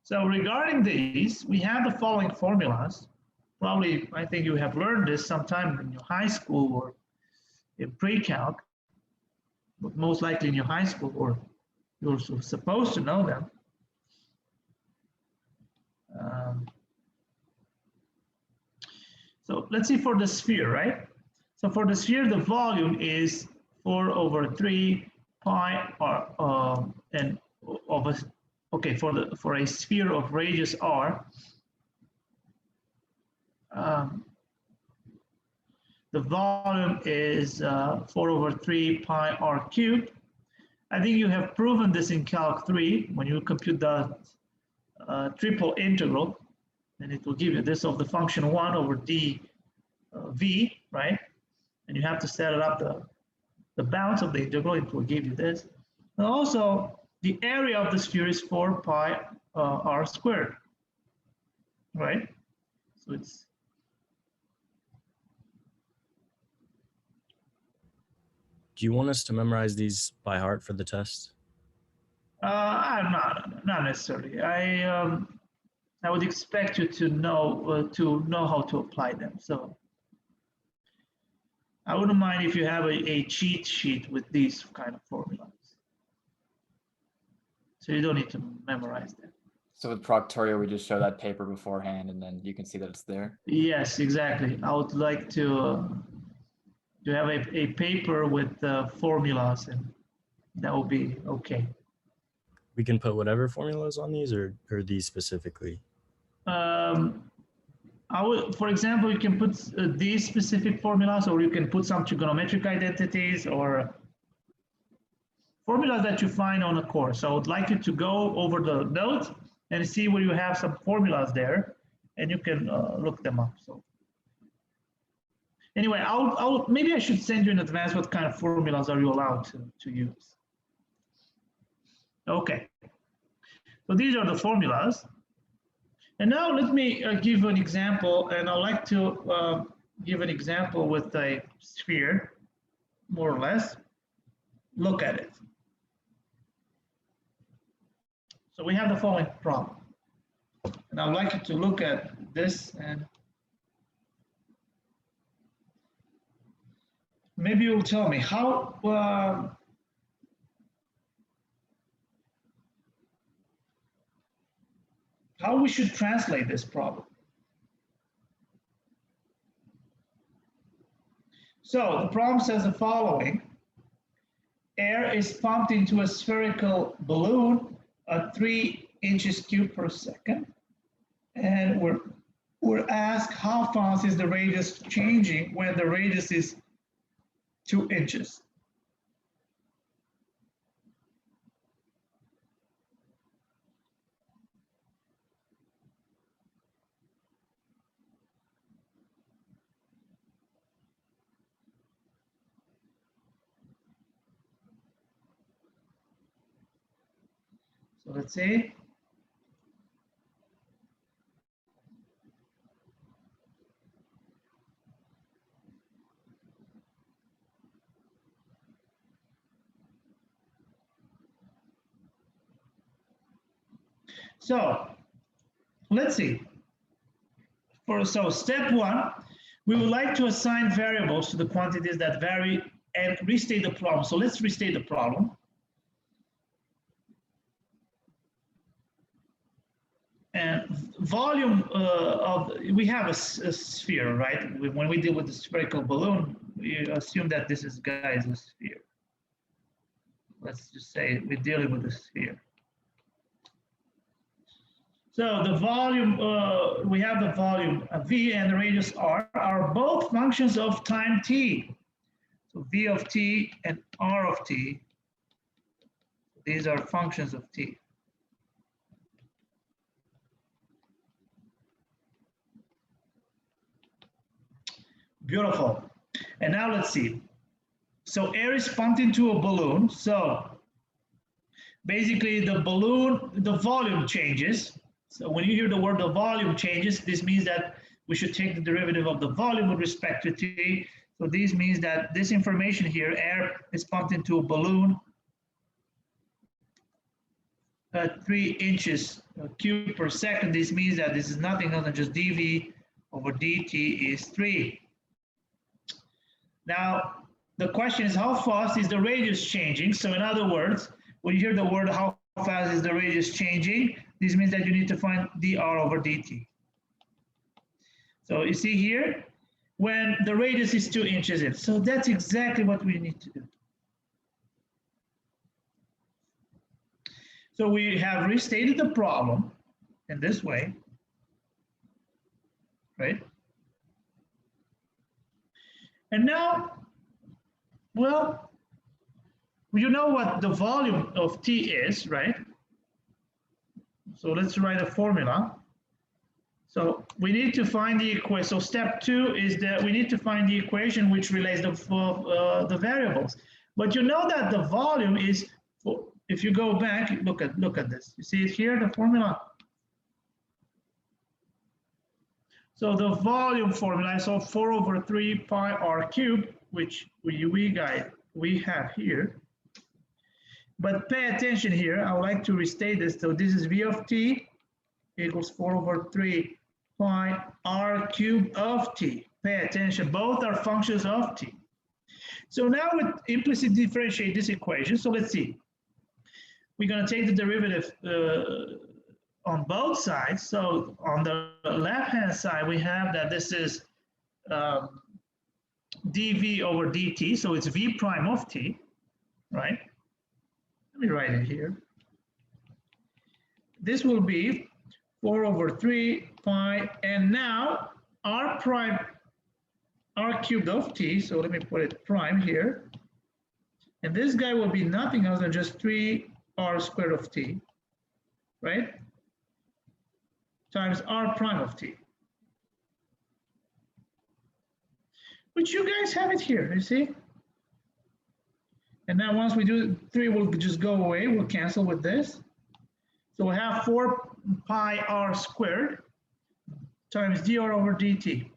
So regarding these, we have the following formulas. Probably, I think you have learned this sometime in your high school or in pre-calc, but most likely in your high school, or you're supposed to know them. So let's see for the sphere, right? So for the sphere, the volume is 4/3 pi r and of a, okay, for a sphere of radius r, the volume is 4/3 pi r cubed. I think you have proven this in Calc 3 when you compute the triple integral, and it will give you this of the function 1 over d v, right? And you have to set it up the bounds of the integral, it will give you this. And also, the area of the sphere is 4 pi r squared, right? So it's Do you want us to memorize these by heart for the test? I'm not necessarily. I would expect you to know how to apply them. So I wouldn't mind if you have a cheat sheet with these kind of formulas. So you don't need to memorize them. So with Proctorio, we just show that paper beforehand, and then you can see that it's there. Yes, exactly. I would like to have a paper with formulas, and that will be okay. We can put whatever formulas on these, or these specifically? I would, for example, you can put these specific formulas, or you can put some trigonometric identities or formulas that you find on a course. So I would like you to go over the notes and see where you have some formulas there, and you can look them up. So anyway, maybe I should send you in advance what kind of formulas are you allowed to use. Okay, so these are the formulas. And now let me give an example, and I'd like to give an example with a sphere, more or less. Look at it. So we have the following problem. And I'd like you to look at this, and maybe you'll tell me how we should translate this problem. So the problem says the following. Air is pumped into a spherical balloon at 3 inches cubed per second. And we're asked how fast is the radius changing when the radius is 2 inches. So let's say so let's see. So step one, we would like to assign variables to the quantities that vary and restate the problem. So let's restate the problem. And volume we have a sphere, right? When we deal with the spherical balloon, we assume that this guy is a sphere. Let's just say we're dealing with a sphere. So the volume, we have the volume V and the radius R are both functions of time t. So V of t and R of t, these are functions of t. Beautiful. And now let's see. So air is pumped into a balloon. So basically the balloon, the volume changes. So when you hear the word the volume changes, this means that we should take the derivative of the volume with respect to t. So this means that this information here, air is pumped into a balloon at 3 inches cubed per second. This means that this is nothing other than just dv over dt is 3. Now, the question is how fast is the radius changing? So in other words, when you hear the word how fast is the radius changing, this means that you need to find dr over dt. So you see here, when the radius is 2 inches in. So that's exactly what we need to do. So we have restated the problem in this way, right? And now, well, you know what the volume of T is, right? So let's write a formula. So we need to find the equation. So step 2 is that we need to find the equation which relates the variables. But you know that the volume is, if you go back, look at this. You see it here, the formula. So the volume formula is 4 over 3 pi r cubed, which we have here. But pay attention here. I would like to restate this. So this is V of t equals 4 over 3 pi r cubed of t. Pay attention. Both are functions of t. So now we implicitly differentiate this equation. So let's see. We're going to take the derivative on both sides. So on the left-hand side, we have that this is dv over dt. So it's v prime of t, right? Let me write it here. This will be 4 over 3 pi, and now r prime, r cubed of t, so let me put it prime here. And this guy will be nothing else than just 3r squared of t, right? Times r prime of t. Which you guys have it here, you see? And then once we do 3, will just go away. We'll cancel with this. So we have 4 pi r squared times dr over dt.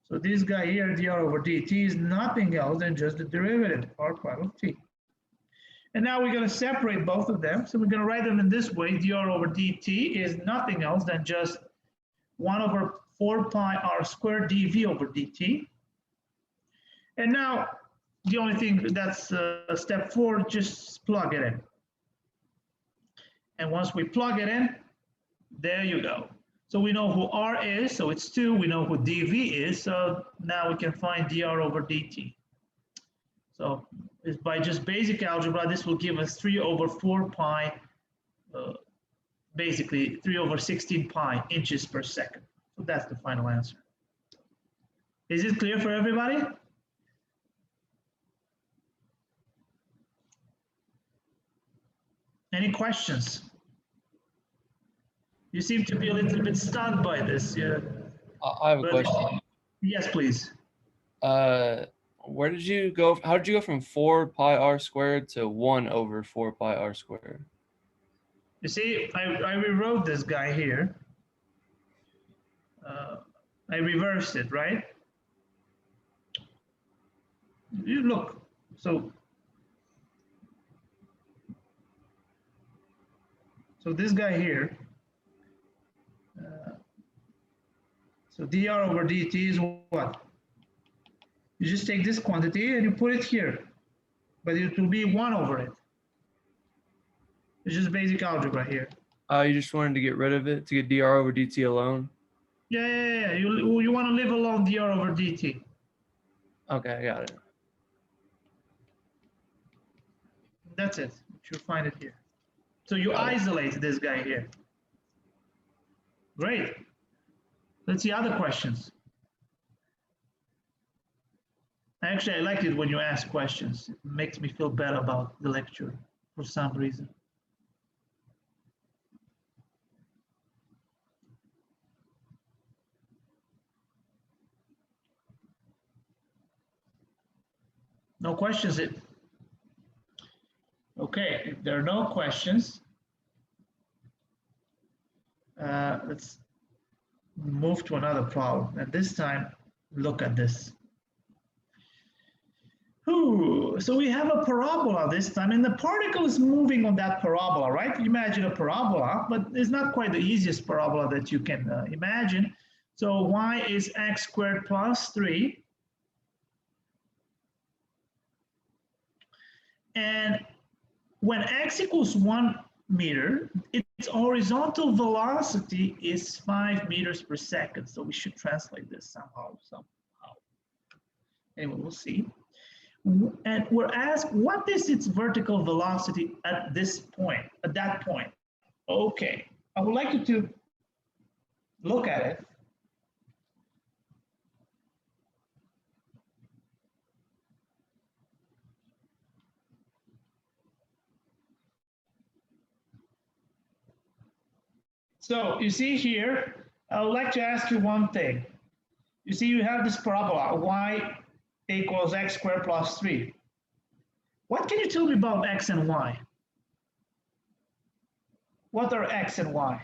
So this guy here, dr over dt, is nothing else than just the derivative, r prime of t. And now we're going to separate both of them. So we're going to write them in this way. Dr over dt is nothing else than just 1 over 4 pi r squared dv over dt. And now the only thing that's step 4, just plug it in. And once we plug it in, there you go. So we know who r is, so it's 2. We know who dv is, so now we can find dr over dt. So by just basic algebra, this will give us 3 over 4 pi, basically 3 over 16 pi inches per second. So that's the final answer. Is it clear for everybody? Any questions? You seem to be a little bit stunned by this. Yeah. I have a question. Yes, please. Where did you go? How did you go from 4 pi r squared to 1 over 4 pi r squared? You see, I rewrote this guy here. I reversed it, right? You look, so this guy here, so dr over dt is what? You just take this quantity and you put it here, but it will be 1 over it. It's just basic algebra here. You just wanted to get rid of it to get dr over dt alone? Yeah. You want to live alone dr over dt. Okay, I got it. That's it. You'll find it here. So you isolate this guy here. Great. Let's see other questions. Actually, I like it when you ask questions. It makes me feel better about the lecture for some reason. No questions? Okay, if there are no questions, let's move to another problem. And this time, look at this. So we have a parabola this time, and the particle is moving on that parabola, right? Imagine a parabola, but it's not quite the easiest parabola that you can imagine. So y is x squared plus 3. And when x equals 1 meter, its horizontal velocity is 5 meters per second. So we should translate this somehow. Anyway, we'll see. And we're asked, what is its vertical velocity at this point, at that point? Okay, I would like you to look at it. So you see here, I would like to ask you one thing. You see you have this parabola, y equals x squared plus 3. What can you tell me about x and y? What are x and y?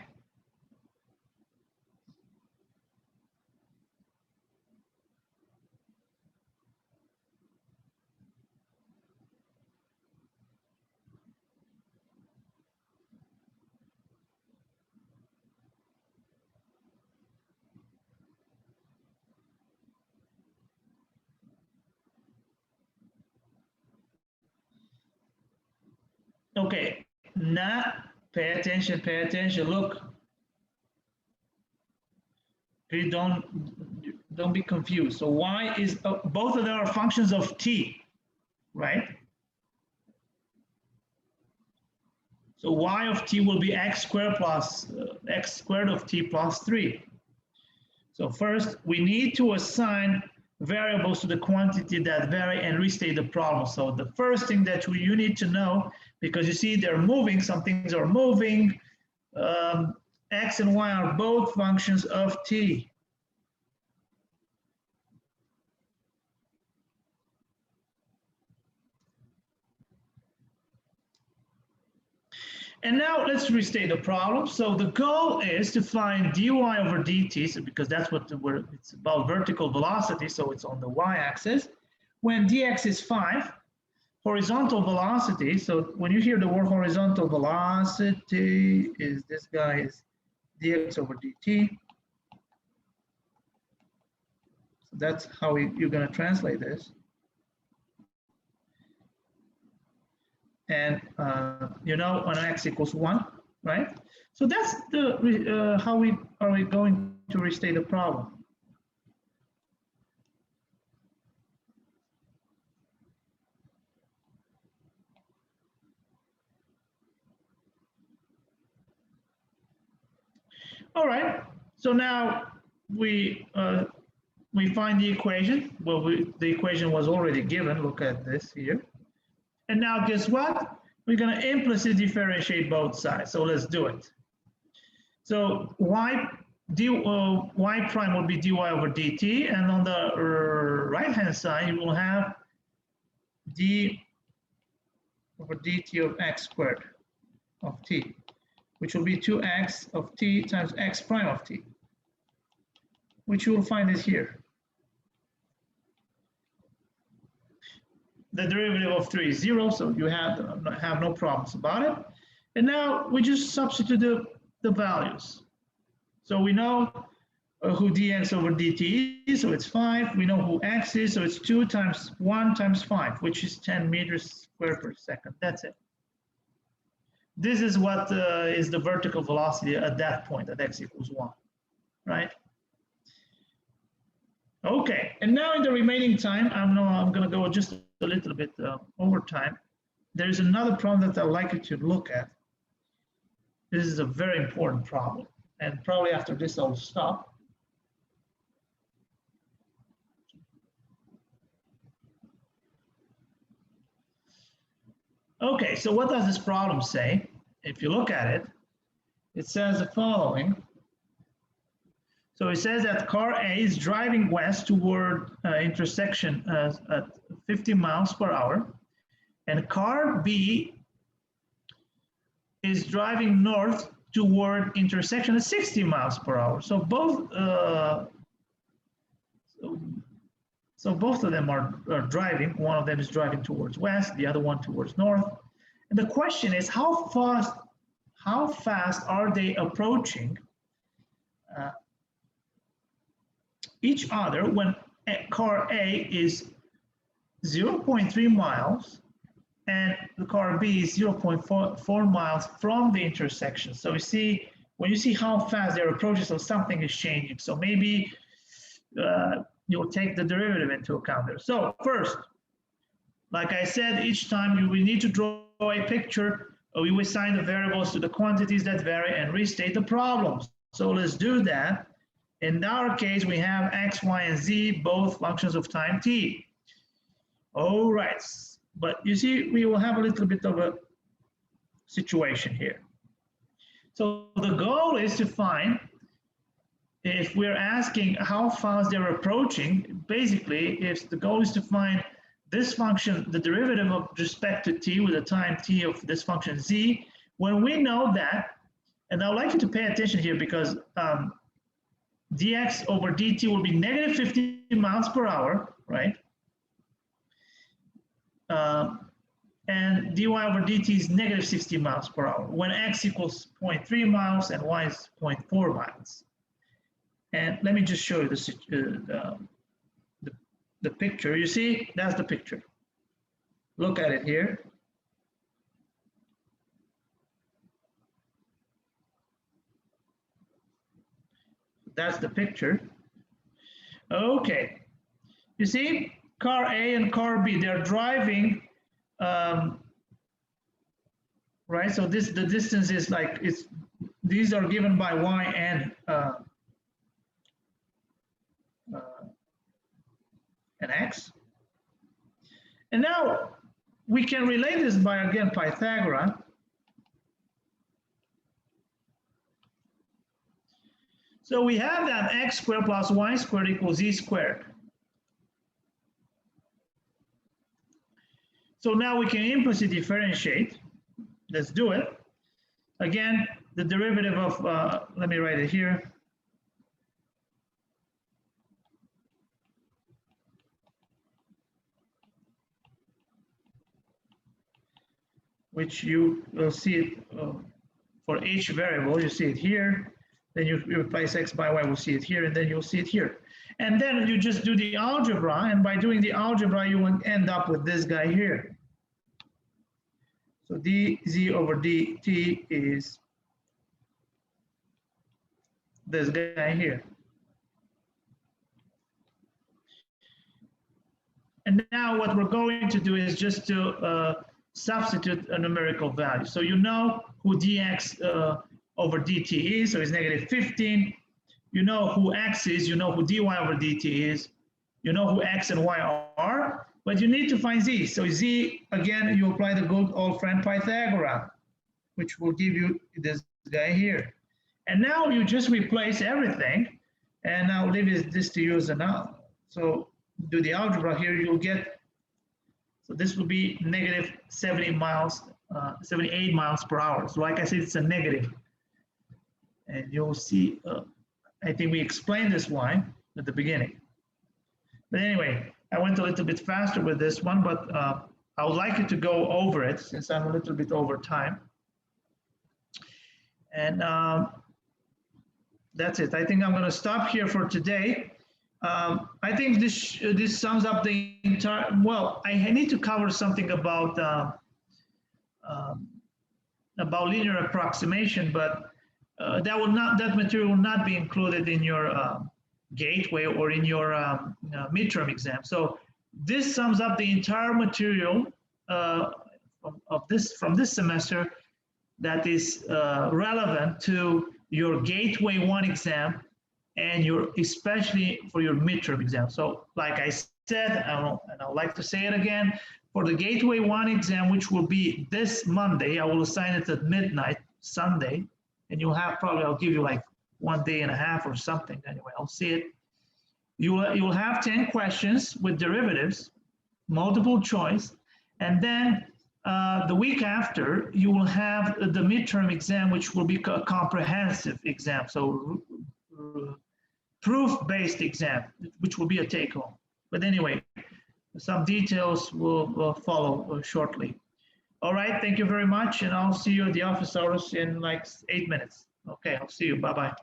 Okay, now pay attention, look. Please don't be confused. So y is, both of them are functions of t, right? So y of t will be x squared plus x squared of t plus 3. So first, we need to assign variables to the quantity that vary and restate the problem. So the first thing that you need to know, because you see they're moving, some things are moving, x and y are both functions of t. And now let's restate the problem. So the goal is to find dy over dt, so because that's what it's about, vertical velocity, so it's on the y-axis. When dx is 5, horizontal velocity, so when you hear the word horizontal velocity, is this guy is dx over dt. So that's how you're going to translate this. And you know, when x equals 1, right? So that's the how we going to restate the problem. All right. So now we find the equation. Well, the equation was already given. Look at this here. And now guess what? We're going to implicitly differentiate both sides. So let's do it. So y prime will be dy over dt, and on the right-hand side, you will have d over dt of x squared of t, which will be 2x of t times x prime of t, which you will find is here. The derivative of 3 is 0, so you have no problems about it. And now we just substitute the values. So we know who dx over dt is, so it's 5. We know who x is, so it's 2 times 1 times 5, which is 10 meters squared per second. That's it. This is what is the vertical velocity at that point, at x equals 1, right? Okay, and now in the remaining time, I'm going to go just a little bit over time. There's another problem that I'd like you to look at. This is a very important problem, and probably after this I'll stop. Okay, so what does this problem say? If you look at it, it says the following. So it says that car A is driving west toward intersection at 50 miles per hour, and car B is driving north toward intersection at 60 miles per hour. So both both of them are driving. One of them is driving towards west, the other one towards north. And the question is, how fast are they approaching each other when car A is 0.3 miles and the car B is 0.4 miles from the intersection. So you see, when you see how fast they're approaching, so something is changing. So maybe you'll take the derivative into account there. So first, like I said, each time you will need to draw a picture, we will assign the variables to the quantities that vary and restate the problems. So let's do that. In our case, we have x, y, and z, both functions of time t. All right, but you see, we will have a little bit of a situation here. So the goal is to find, if we're asking how fast they're approaching, basically, if the goal is to find this function, the derivative of respect to t with the time t of this function z, when we know that, and I'd like you to pay attention here because dx over dt will be negative 50 miles per hour, right? And dy over dt is negative 60 miles per hour when x equals 0.3 miles and y is 0.4 miles. And let me just show you the picture. You see, that's the picture. Look at it here. That's the picture. Okay. You see, car A and car B, they're driving, right? So the distance is like, these are given by y and x. And now we can relate this by, again, Pythagoras. So we have that x squared plus y squared equals z squared. So now we can implicitly differentiate. Let's do it. Again, the derivative of, let me write it here. Which you will see it for each variable, you see it here. Then you replace x by y, we'll see it here, and then you'll see it here. And then you just do the algebra, and by doing the algebra, you will end up with this guy here. So dz over dt is this guy here. And now what we're going to do is just to substitute a numerical value. So you know who dx over dt is, so it's negative 15. You know who x is, you know who dy over dt is, you know who x and y are, but you need to find z. So z, again, you apply the good old friend Pythagoras, which will give you this guy here. And now you just replace everything, and I'll leave this to you as an out. So do the algebra here, you'll get, so this will be negative 78 miles per hour. So like I said, it's a negative. And you'll see, I think we explained this why at the beginning. But anyway, I went a little bit faster with this one, but I would like you to go over it since I'm a little bit over time. And that's it. I think I'm going to stop here for today. I think this sums up the entire, well, I need to cover something about linear approximation, but that material will not be included in your gateway or in your midterm exam. So this sums up the entire material from this semester that is relevant to your gateway 1 exam and especially for your midterm exam. So like I said, and I would like to say it again, for the gateway 1 exam, which will be this Monday, I will assign it at midnight, Sunday, and you'll have probably, I'll give you like 1.5 days or something. Anyway, I'll see it. You will have 10 questions with derivatives, multiple choice, and then the week after, you will have the midterm exam, which will be a comprehensive exam. So proof-based exam, which will be a take-home. But anyway, some details will follow shortly. All right, thank you very much, and I'll see you at the office hours in like 8 minutes. Okay, I'll see you. Bye-bye.